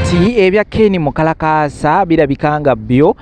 kati ebya Ken Mukalakasa birabikanga byo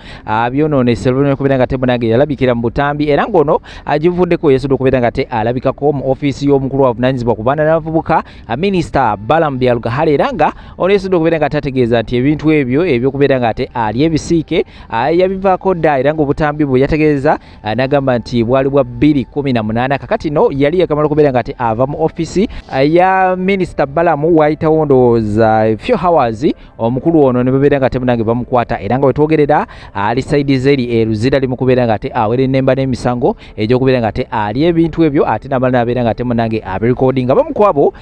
byononese luno kubera nga temunage yalabikira mu Butambi era ngono ajivuddeko yesudo kubera nga te alabikako mu office y'omukulu wa vunanyizibwa ku baana n'abavubuka Minister Balaam Byalugahale era nga ono yesudo kubera nga tategeeza nti ebintu ebyo kubera nga te ali ebisiike yabivaako dda era nga Obutambi bwe yategeeza n'agamba nti bwali bwa 2018 kakati no yali yakamala kubera nga te ava mu office ya Minister Balaam wayitawo ndowooza few hours omukulu ono ne bebeera nga temunange bamukwata era nga wetwogerera ali side zeri eruzira limu kubeera nga te awere nemba n'emisango egy'okubeera nga te ali ebintu ebyo ate nabala nabeera nga temunange aberecordinga bamu kwabo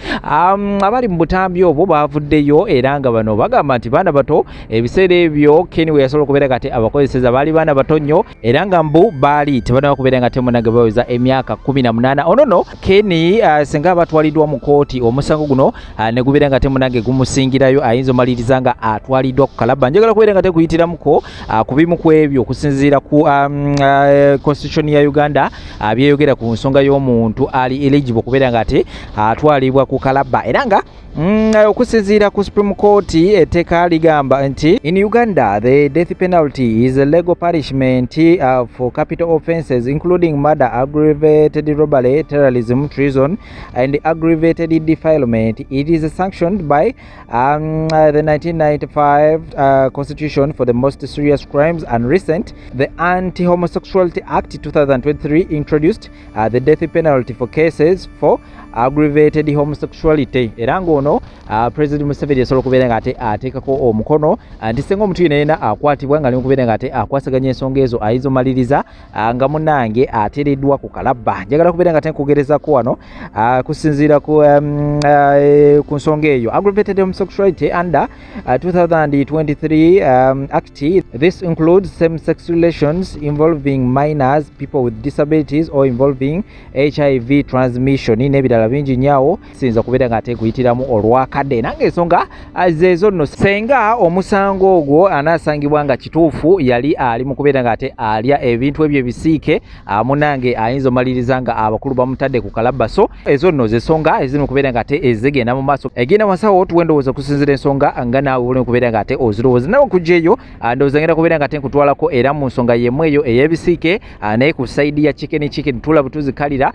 abali mu Butambi obwo bavuddeyo era nga bano bagamba nti baana bato ebiseera ebyo Ken we yasobola okubeera nga te abakozeseza baali baana bato nnyo era nga mbu baali tebanaba kubeera nga temunange baweza emyaka 18 onono Ken senga abatwaliddwa mu kooti omusango guno ne gubeera nga temunange gumusingirayo ayinza omaliriza nga atwaliddwa ku kalaba njagala kubeera nga tekuyitiramuko ku bimu ku ebyo okusinziira ku constitution ya Uganda byeyogera ku nsonga y'omuntu ali eligible kubeera nga ate atwalibwa ku kalaba era nga okusinziira ku Supreme Court etteeka ligamba nti in Uganda the death penalty is a legal punishment for capital offences including murder, aggravated robbery, terrorism, treason and aggravated defilement. It is sanctioned by the 1995 Constitution for the most serious crimes, and recent the Anti-Homosexuality Act 2023 introduced the death penalty for cases for aggravated homosexuality. Era ngono President Museveni yasobola okubeera nga ate ateekako omukono nti senga omuntu yenna akwatibwa nga limukubeera nga ate akwasaganya ensonga ezo ayinza omaliriza nga munange ateereddwa ku kalaba. Njagala kubeera nga ate nkugerezako wano kusinziira ku nsonga eyo aggravated homosexuality under 2023 Act. This includes same-sex relations involving minors, people with disabilities or involving HIV transmission n'ebirala bingi nnyo sinza kubeera nga ate kuyitiramu olwakadde nange ensonga zezo nno senga omusango ogwo anaasangibwa nga kituufu yali ali mu kubeera nga ate alya ebintu ebyo ebisiike munange ayinza omaliriza nga abakulu bamutadde ku kalaba so ezo nno zensonga eziri mu kubeera nga ate ezigenda mu maaso egenda masawo tuwendowooza kusinzira ensonga nga naawe oli mu kubeera nga ate ozirowooza nawe okujja ndowooza ngenda kubeera nga ate nkutwalako era mu nsonga yemu eyo ey'ebisiike naye ku saidi ya chicken tula butuzikalira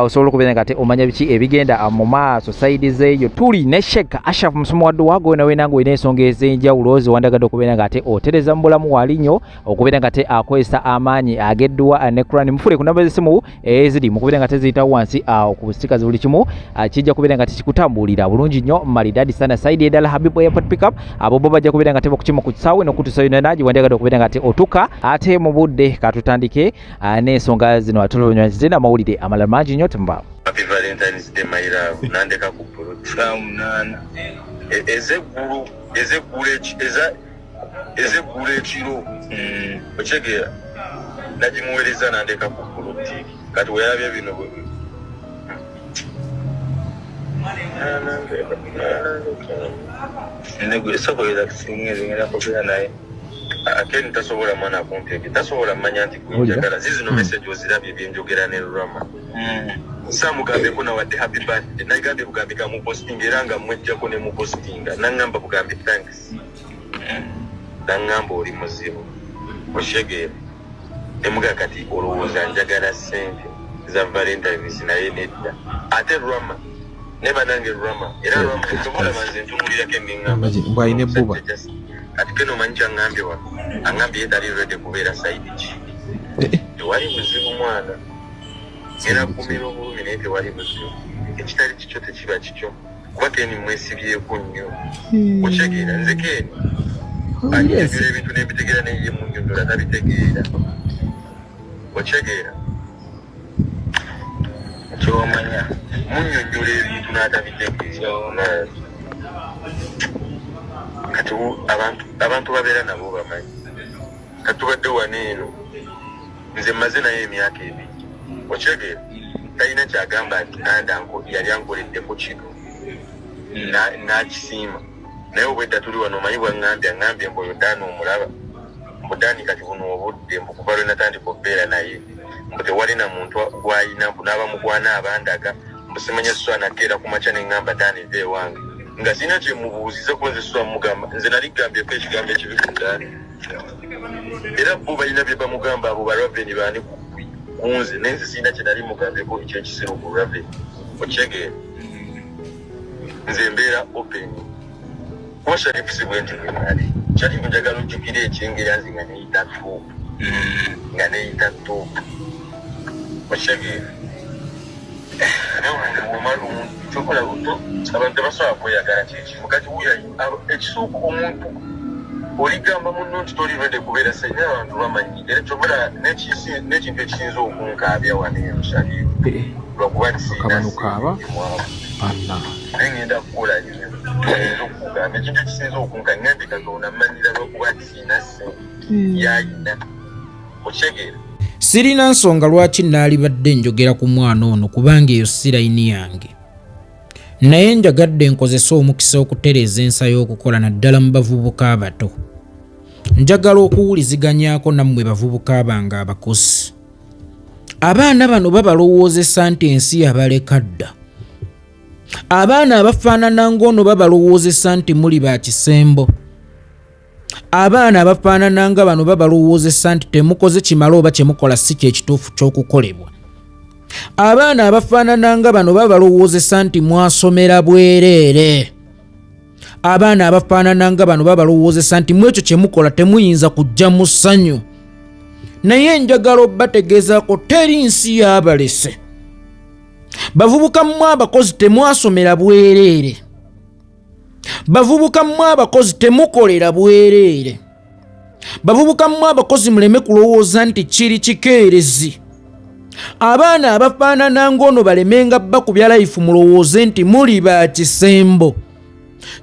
osobola okubeera nga ate omanya biki ebigenda mu maaso saidi zeeyo tuli ne Sheikh Ashraf Musomowaddu wago nawe nange olina ensonga ez'enjawulo ziwandagadde okubeera nga ate otereza mu bulamu wali nnyo okubeera nga ate akozesa amaanyi ag'edduwa ne Quran mufule ku namba z'essimu eziri mu kubeera nga teziyitawo wansi ku sitikazi buli kimu kijja kubeera nga tekikutambulira bulungi nnyo maridadi sana saidi edala Habibu Airport Pickup abo bo bajja kubeera nga tebakukima ku kisaawe n'okutusayo nanaagi wandagadde okubeera nga ate otuka ate mu budde katutandike n'ensonga zino atulonywa zitenda amawulire amalala mangi nnyo temubaawo. Happy Valentine's Day, my love. Nandeka ku program nana. Ezegulu ekiro. Ochegera. Najimuwereza nandeka ku program. Kati weyabye bino bwe. Nego sokoyeza kisinge ngera kopera naye. Akeni tasobola mwana kumpi. Tasobola manya nti kunjagala. Zino message ozirabye byenjogera ne Rama. Samugambe kuna wadde happy birthday nagambe bugambe ka mu posting era nga mwejjako ne mu posting nangamba bugambe thanks nangamba oli muzibu oshegera emuga kati olowooza njagala sente za Valentine's naye nedda ate Rama neba nange Rama era Rama tumola manze ntumulira ke ngamba mbwaine buba ati keno manja ngambe wa angambe yetali ready kubeera side chi wali muzibu mwana era kumira obulumi naye tewali buzibu ekitali kikyo tekiba kikyo kuba Ken mwesibyeko nnyo okyegeera nze Ken anyonyola ebintu nebitegeera naye munyonyola tabitegeera okyegeera kyomanya munyonyola ebintu n'atabitegeera kati abantu babeera nabo bamanyi katubadde wano eno nze mmaze naye emyaka ebiri ochegera talina kyagamba nti nandanko yali ankoleddeko kino n'akisiima naye obwedda tuli wano omanyi bwangambye mbu Yodaani omulaba Yodaani kati buno obudde mbu kuva lwe natandika okubeera naye mbu tewali na muntu gw'ayina mbu n'abamugwana abandaga mbu simanya so anakeera ku makya ne ŋŋamba Daani ve ewange nga sina kye mubuuziza ko nze swa mugamba nze nali gambye ko ekigambo ekibikuddaani era bo balina bye bamugamba abo baraveni baani kunze naye nze sina kye nali mugambeko ekyekisiru ku raveni okitegeera nze mbeera open kuba Sharifu si bwe nti bwe nali Sharifu njagala ojjukire ekyengera nze nga neyita tuupu okitegeera kyokola abantu tebasobola kweyagala kyekimu kati ekisooka omuntu oligamba munno nti toli rede kubeera saina abantu bamanyi era kyokola n'ekintu ekisinza okunkaabya wano Sharifu lwakuba naye ngenda kukola nnyo okugamba ekintu ekisinza okunka ngambe Katonda mmanyira lwakuba tiina ssente yayina okitegeera. Sirina nsonga lwaki naalibadde njogera ku mwana ono kubanga eyo si layini yange. Naye njagadde nkozesa omukisa okutereeza ensa y'okukola naddala mu bavubuka abato. Njagala okuwuliziganyaako nammwe bavubuka bange abakozi. Abaana bano babalowoozesa nti ensi yabaleka dda. Abaana abafaanana ng'ono babalowoozesa nti muli ba kisembo. Abaana abafaanana nga bano babalowoozesa nti temukoze kimala oba kyemukola si kyekituufu ky'okukolebwa. Abaana abafaanana nga bano babalowoozesa nti mwasomera bwereere. Abaana abafaanana nga bano babalowoozesa nti mu ekyo kyemukola temuyinza kujja mu ssanyu. Naye njagala obbategeezaako teri nsi yabalese. Bavubuka mmwe abakozi temwasomera bwereere. Bavubuka mmwe abakozi temukolera bwereere. Bavubuka mmwe abakozi muleme kulowooza nti kiri kikeerezi. Abaana abafaanana ng'ono balemenga bakubya life mulowooze nti muli ba kisembo.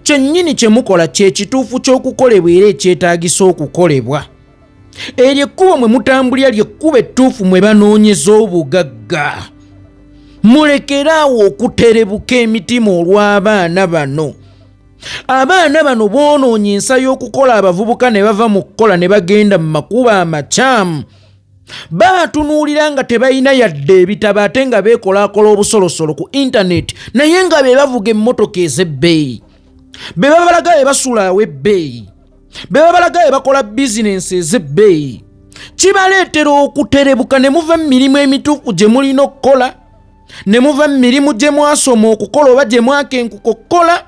Kyennyini kye mukola kye kituufu ky'okukolebwa era ekyetaagisa okukolebwa. Eryo ekkubo mwe mutambulira ly'ekkubo ettuufu mwe banoonyeza obugagga. Mulekeraawo okuterebuka emitima olw'abaana bano. Abaana bano boonoonye ensa y'okukola abavubuka ne bava mu kukola ne bagenda mu makubo amakyamu. Batunuulira nga tebalina yadde ebitabo ate nga beekolaakola obusolosolo ku intaneti naye nga be bavuga emmotoka ez'ebbeeyi. Be babalaga be basula aw'ebbeeyi. Be babalaga be bakola bizinensi ez'ebbeeyi. Kibaleetera okuterebuka ne muva mu mirimu emituufu gye mulina okukola, ne muva mu mirimu gye mwasoma okukola oba gye mwakenkuka okukola.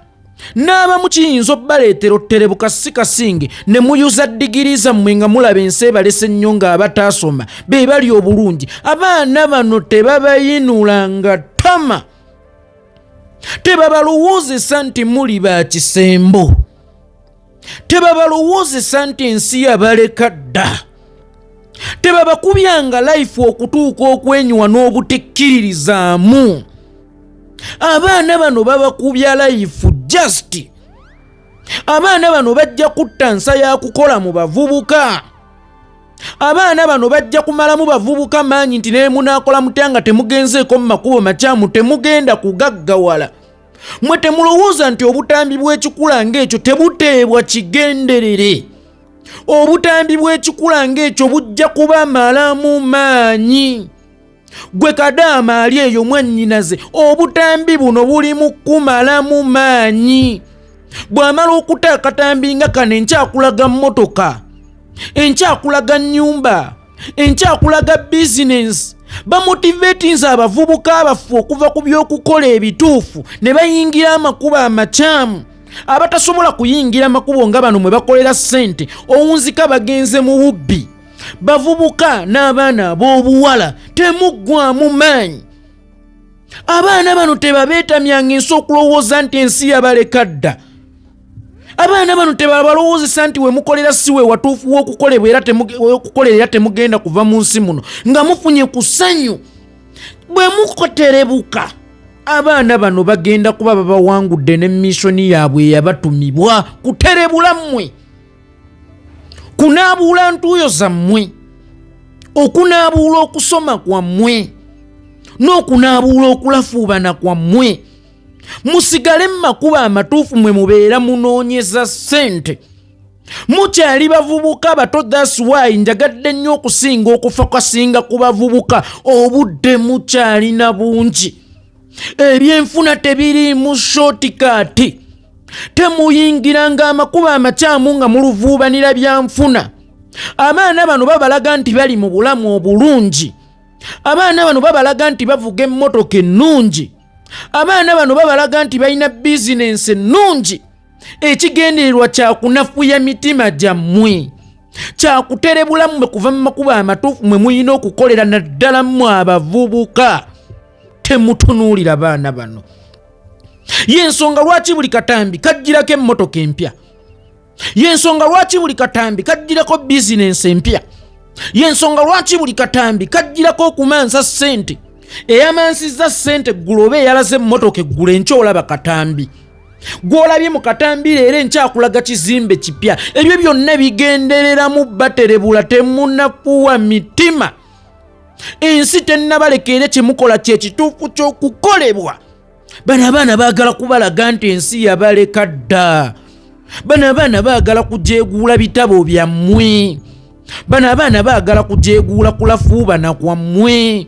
N'abamu kiyinza obbaleetera oterebuka si kasinge ne muyuza digiri zammwe nga mulaba ensi ebalese nnyo ng'abataasoma be bali obulungi. Abaana bano tebabayinulanga ttama. Tebabalowoozesa nti muli ba kisembo. Tebabalowoozesa nti ensi yabaleka dda. Tebabakubyanga life okutuuka okwenyuwa n'obutekkiririzaamu. Abaana bano babakubya life just. Abaana bano bajja kutta nsa ya kukola mu bavubuka. Abaana bano bajja kumalamu bavubuka maanyi nti naye munaakola mutya nga temugenzeeko mu makubo makyamu temugenda kugaggawala. Mwe temulowooza nti obutambi bw'ekikula ng'ekyo tebuteebwa kigenderere. Obutambi bw'ekikula ng'ekyo bujja kubamalamu maanyi. Gwe Kadaama ali eyo mwannyinaze obutambi buno buli mu kumalamu maanyi. Bw'amala okuta akatambi nga kano enkyakulaga mmotoka, enkyakulaga nnyumba, enkyakulaga bizinensi. Bamotivatinze abavubuka abafu okuva ku by'okukola ebituufu ne bayingira amakubo amakyamu. Abatasobola kuyingira makubo nga bano mwe bakolera ssente owunzika bagenze mu bubbi. Bavubuka n'abaana ab'obuwala temuggwamu maanyi. Abaana bano tebabeetamyanga ensi okulowooza nti ensi yabaleka dda. Abaana bano tebabalowoozesa nti we mukolera si we watuufu w'okukolebwa era temugenda kuva mu nsi muno nga mufunye ku ssanyu. Bwe mukoterebuka abaana bano bagenda kuba babawangudde ne missoni yaabwe eyabatumibwa kuterebula mmwe. Kunaabuula ntuuyo zammwe, okunaabuula okusoma kwammwe, n'okunaabuula okulafuubana kwammwe. Musigale mu makubo amatuufu mwe mubeera munoonyeza ssente. Mukyali bavubuka bato, that's why njagadde nnyo okusinga okufokasinga ku bavubuka. Obudde mukyalina bungi. Ebyenfuna tebiri mu shortcut. temuyingiranga amakubo amakyamu nga muluvuubanira byanfuna. Abaana bano babalaga nti bali mu bulamu obulungi. Abaana bano babalaga nti bavuga emmotoka ennungi. Abaana bano babalaga nti balina bizinensi ennungi. Ekigendererwa kyakunafuya mitima gyammwe, kyakuterebula mmwe kuva mu makubo amatuufu mwe muyina okukolera naddala mmwe abavubuka. Temutunuulira abaana bano. Yensonga lwaki buli katambi kajjirako emmotoka empya. Yensonga lwaki buli katambi kajjirako bizinensi empya. Yensonga lwaki buli katambi kajjirako okumansa ssente. Eyamansiza ssente ggulo oba eyalaze emmotoka eggulu enkya olaba katambi. Gwolabye mu katambi leero enkyakulaga kizimbe kipya. Ebyo byonna bigendereramu baterebula, temunafuwa mitima. Ensi tennabalekere kyemukola kyekituufu ky'okukolebwa. Bano abaana baagala kubalaga nti ensi yabaleka dda. Bano abaana baagala kujeeguula bitabo byammwe. Bano abaana baagala kujeeguula kulafuubana kwammwe.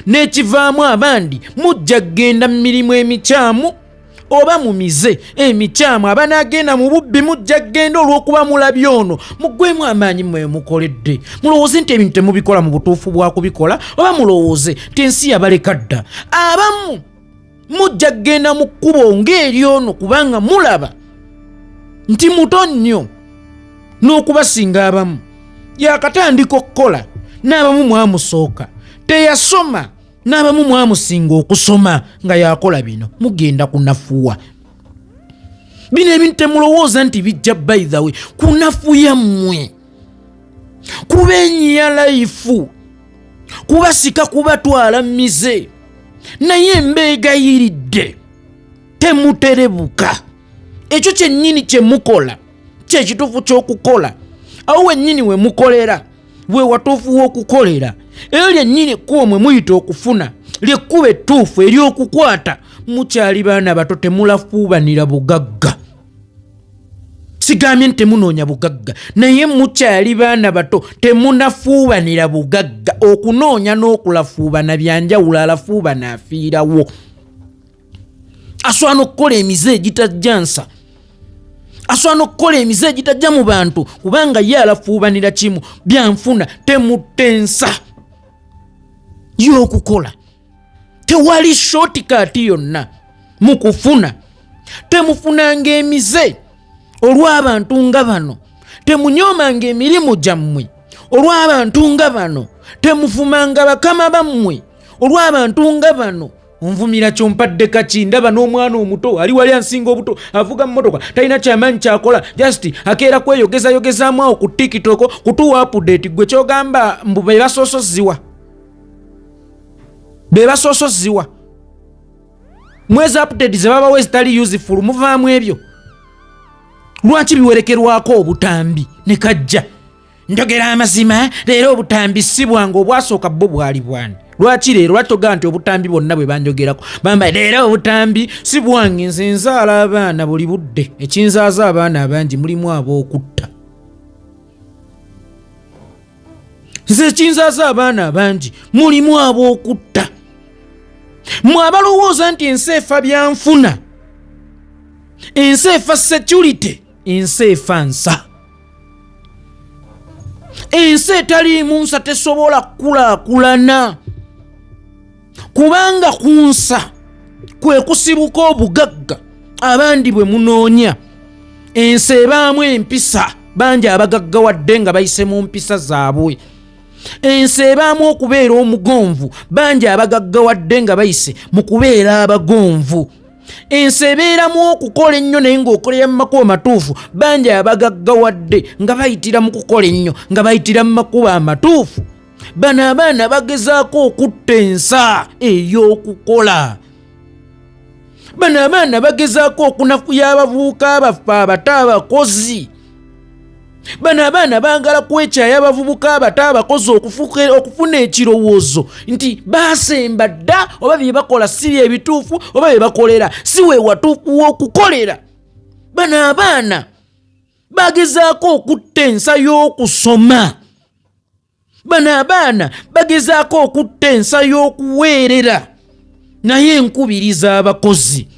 N'ekivaamu abandi mujja kgenda mu mirimu emikyamu oba mumize emikyamu. Abanaagenda mu bubbi mujja kgenda olw'okuba mulabye ono. Muggwemu amaanyi mwe mukoledde. Mulowooze nti ebintu temubikola mu butuufu bwa kubikola, oba mulowooze nti ensi yabaleka dda. Abamu mujja kgenda mu kkubo ng'eri ono kubanga mulaba nti muto nnyo n'okubasinga abamu. Yakatandika okukola n'abamu mwamusooka. Teyasoma n'abamu mwamusinga okusoma nga yakola bino. Mugenda kunafuwa. Bino ebintu temulowooza nti bijja by the way kunafuya mmwe. Kubenyiya layifu. Kubasika kubatwala mize. Naye mbeegayiridde temuterebuka. Ekyo kyennyini kye mukola kyekituufu ky'okukola. Awo wennyini we mukolera bwe watuufu w'okukolera. Eyo lyennyini ekkubo mwe muyita okufuna lyekkubo ettuufu ery'okukwata. Mukyali baana bato, temulafuubanira bugagga. Sigambye nti temunoonya bugagga, naye mukyali baana bato temunafuubanira bugagga. Okunoonya n'okulafuubana byanjawulo. Alafuubana afiirawo. Asobola n'okukola emize egitajja nsa. Asobola n'okukola emize egitajja mu bantu kubanga ye alafuubanira kimu. Byanfuna temuttensa y'okukola. Tewali shortcut yonna mu kufuna. Temufunanga emize olw'abantu nga bano. Temunyoomanga emirimu gyammwe olw'abantu nga bano. Temufumanga bakama bammwe olw'abantu nga bano. Onvumira kyompadde kaki? Ndaba n'omwana omuto ali wali ansinga obuto avuga mmotoka talina kyamaanyi kyakola, just akeera kweyogezayogezaamu awo ku TikTok kutuwa update. Gwe kyogamba mbu be basosoziwa. Be basosoziwa. Mwezi update ze babawe zitali useful, muvaamu ebyo. Lwaki biwerekerwako obutambi ne kajja? Njogera amazima, leero obutambi si bwange, obwasooka bwo bwali bwani. Lwaki leero lwatoga nti obutambi bonna bwe banjogerako bamba leero obutambi si bwange? Nze nzaala abaana buli budde. Ekinzaaza abaana abangi mulimu ab'okutta. Nze ekinzaaza abaana abangi mulimu ab'okutta. Mwe abalowooza nti ensi efa byanfuna, ensi efa security, ensi efa nsa. Ensi etaliimu nsa tesobola kukulaakulana. Kubanga kunsa kwe kusibuka obugagga abandi bwe munoonya. Ensi ebaamu empisa, bangi abagaggawadde nga bayise mu mpisa zaabwe. Ensi ebaamu okubeera omugonvu, bangi abagaggawadde nga bayise mu kubeera abagonvu. Ensi ebeeramu okukola ennyo naye ng'okolera mu makubo matuufu, bangi abagaggawadde nga bayitira mu kukola ennyo nga bayitira mu makubo amatuufu. Bano abaana bagezaako okutta ensa ey'okukola. Bano abaana bagezaako okunafuya abavubuka abaffe abato abakozi. Bano abaana baagala kwekyaya abavubuka abato abakozi okufuna ekirowoozo nti baasemba dda, oba bye bakola si bye bituufu, oba bye bakolera si we watuufu w'okukolera. Bano abaana bagezaako okutta ensa y'okusoma. Bano abaana bagezaako okutta ensa y'okuweerera. Naye nkubiriza abakozi,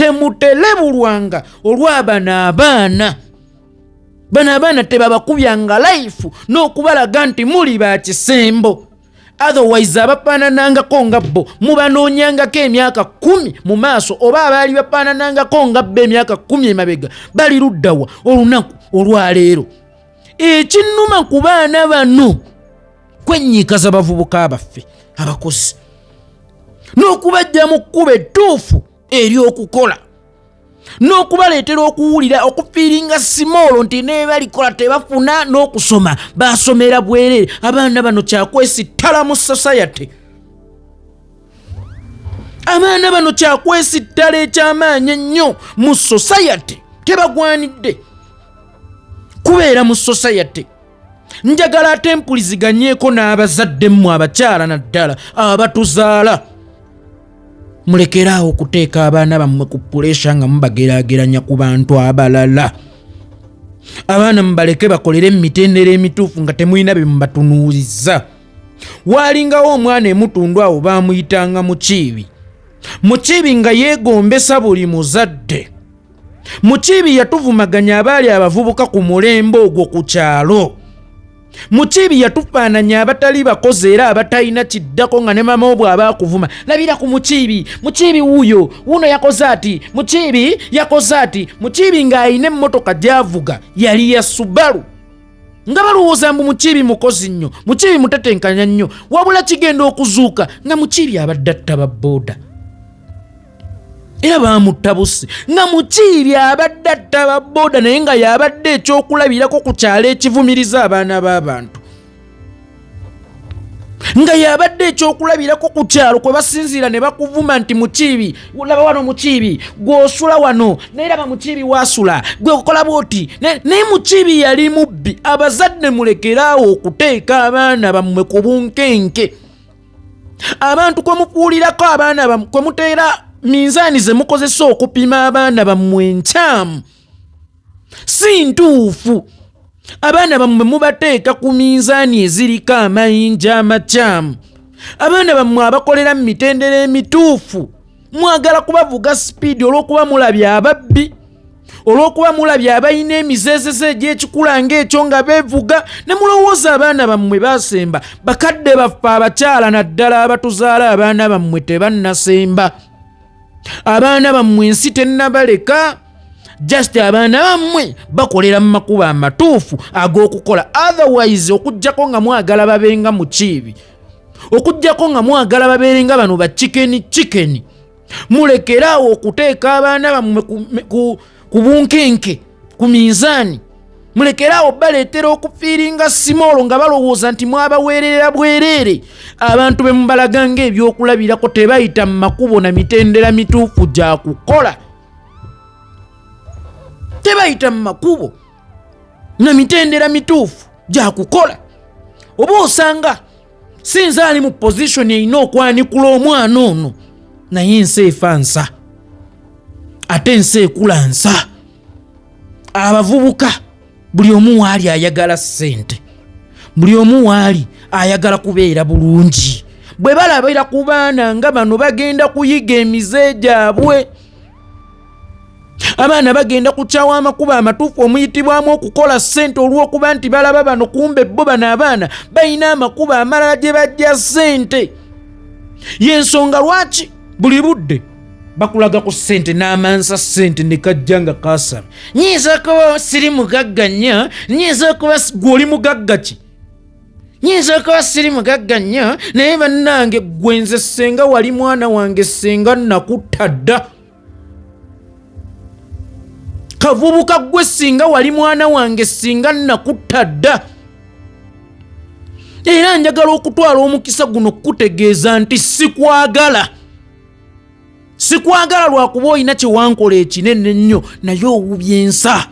temutelebulwanga olw'abana abaana. Bano abaana tebabakubyanga life n'okubalaga nti muli ba kisembo. Otherwise abafaananangako nga bo mubanoonyangako emyaka 10 mu maaso oba abaali bafaananangako nga bo emyaka 10 emabega bali luddawa olunaku olwaleero. Ekinnuma ku baana bano kwenyiikaza bavubuka baffe abakozi n'okubajja mu kkuba ettuufu ery'okukola n'okubaleetera okuwulira okufiiringa simolo nti ne balikola tebafuna n'okusoma basomera bwerere. Abaana bano kyakwesittala mu society. Abaana bano kyakwesittala ekyamaanyi ennyo mu society. Tebagwanidde kubeera mu society. Njagala ate mpuliziganyeeko n'abazadde mmwe abakyala naddala abatuzaala. Mulekeraawo okuteeka abaana bammwe ku puleesha nga mubageraageranya ku bantu abalala. Abaana mubaleke bakolere emitendera emituufu nga temulina bye mubatunuuliza. Waalingawo omwana emutundu awo baamuyitanga Mukiibi. Mukiibi nga yeegombesa buli muzadde. Mukiibi yatuvumaganya abaali abavubuka ku mulembe ogwo ku kyalo. Mukiibi yatufaananya abatali bakozi era abatalina kiddako nga ne mama obwo abaakuvuma. Labira ku Mukiibi, Mukiibi wuno yakoze ati, Mukiibi yakoze ati. Mukiibi ng'alina emmotoka gy'avuga yali ya Subaru. Nga balowooza mbu Mukiibi mukozi nnyo, Mukiibi mutetenkanya nnyo, wabula kigenda okuzuuka nga Mukiibi abadde atta ba booda. Era baamutta busi nga Mukiibi abadde atta ba booda naye nga yabadde ekyokulabirako ku kyalo ekivumiriza abaana b'abantu. Nga yabadde ekyokulabirako ku kyalo kwe basinziira ne bakuvuma nti Mukiibi, laba wano Mukiibi, gw'osula wano, naye laba Mukiibi waasula, gwe kukola bwoti. Naye Mukiibi yali mubbi. Abazadde mulekeraawo okuteeka abaana bammwe ku bunkenke. Abantu kwe mufuulirako abaana bammwe, kwe muteera minzaani ze mukozesa okupima abaana bammwe enkyamu si ntuufu. Abaana bammwe mubateeka ku minzaani eziriko amayinja amakyamu. Abaana bammwe abakolera mu mitendera emituufu mwagala kubavuga sipiidi olw'okuba mulabye ababbi, olw'okuba mulabye abalina emizeezeze egy'ekikula ng'ekyo nga beevuga, ne mulowooza abaana bammwe baasemba. Bakadde baffe abakyala naddala abatuzaala abaana bammwe tebannasemba. Abaana bammwe ensi tennabaleka. Just abaana bammwe bakolera mu makubo amatuufu ag'okukola. Otherwise okuggyako nga mwagala babenga Mukiibi, okuggyako nga mwagala babeerenga bano ba chikeni. Mulekeraawo okuteeka abaana bammwe ku bunkenke, ku minzaani. Mulekeraawo baleetera okufiiringa simolo nga balowooza nti mwabaweerera bwereere. Abantu be mubalaga ng'ebyokulabirako tebayita mu makubo na mitendera mituufu gya kukola. Tebayita mu makubo na mitendera mituufu gya kukola. Oba osanga sinza ali mu position erina okwanikula omwana ono, naye ensi efa nsa, ate ensi ekula nsa. Abavubuka buli omu waali ayagala ssente, buli omu waali ayagala kubeera bulungi. Bwe balabira ku baana nga bano bagenda kuyiga emize gyabwe. Abaana bagenda kukyawa amakubo amatuufu omuyitibwamu okukola ssente olw'okuba nti balaba bano kumbe bo bano abaana balina amakubo amalala gye bajja ssente. Y'ensonga lwaki buli budde bakulaga ku ssente n'amansa ssente ne kajja nga kaasama. Nyinza kuba siri mugagga nnyo, nyinza kuba gw'oli mugagga ki? Nyinza kuba siri mugagga nnyo naye bannange ggwe nze ssenga wali mwana wange ssenga nakutta dda. Kavubuka ggwe singa wali mwana wange singa nakutta dda. Era njagala okutwala omukisa guno kutegeeza nti sikwagala. Sikwagala lwakuba olina kye wankola ekinene ennyo naye owubye ensa.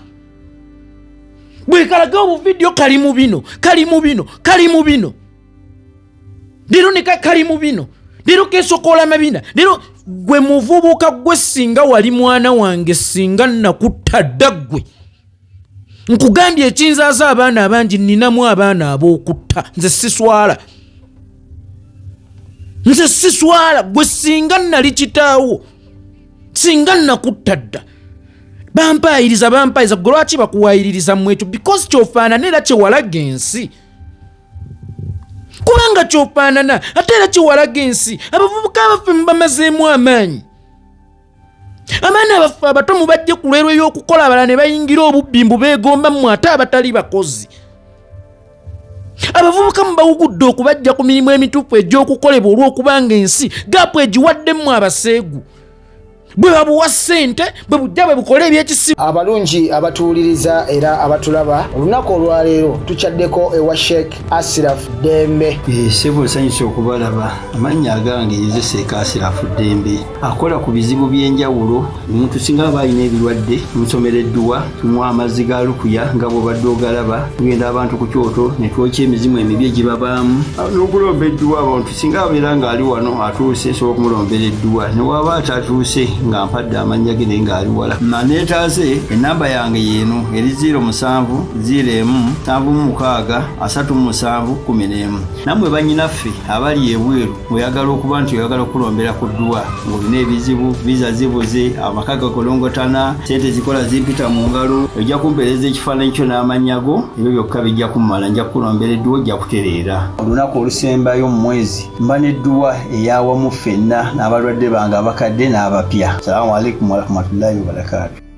Bwe kalaga obuvidiyo kali mu bino, kali mu bino, kali mu bino. Leero ne kali mu bino. Leero keesokola mabina. Leero gwe muvubuka gwe singa wali mwana wange singa nakutta dda ggwe. Nkugambye ekinzaaza abaana abangi nninamu abaana ab'okutta. Nze siswala. Nze siswala gwe singa nali kitaawo. singa nakutta dda bampayiriza gwe lwaki bakuwayiririza mu ekyo because kyofaanana era kyewalaga ensi kubanga kyofaanana ate era kyewalaga ensi abavubuka abaffe mubamazeemu amaanyi abaana abaffe abato mubajje ku lwero y'okukola abalala ne bayingira obubbi mbu beegomba mmwe ate abatali bakozi abavubuka mubawugudde okubajja ku mirimu emituufu egy'okukolebwa olw'okubanga ensi gaapu egiwaddemu abaseegu bwe babuwa ssente bwe bujja bwe bukola ebyekisibu. Abalungi abatuwuliriza era abatulaba olunaku olwaleero tukyaddeko ewa Sheikh Ashraf Dembe. Sebo nsanyusa okubalaba. Amannya agange Yeze Sheikh Ashraf Dembe akola ku bizibu by'enjawulo. Omuntu singa aba alina ebirwadde musomereddwa tumuwa amazzi ga lukuya nga bw'obadde ogalaba tugenda abantu ku kyoto ne twokya emizimu emibi egibabaamu n'okulombeddwa abantu singa abeera ng'ali wano atuuse nsobola okumulombera edduwa ne waba atatuuse nga mpadde amannya ge naye ng'ali wala naneetaaze ennamba yange yeeno eri 0707363711 nammwe bannyinaffe abali ebweru oyagala okuba nti oyagala okulombera ku dduwa ng'olina ebizibu viza zibuze amaka gakolongotana sente zikola zimpita mu ngalo ojja kumpeereza ekifaananyi kyo n'amannya go ebyo byokka bijja kummala nja kukulombera edduwa ojja kutereera olunaku olusembayo mu mwezi mba n'edduwa eyawamu ffenna n'abalwadde bange abakadde n'abapya. Assalamu alaikum warahmatullahi wabarakatuh.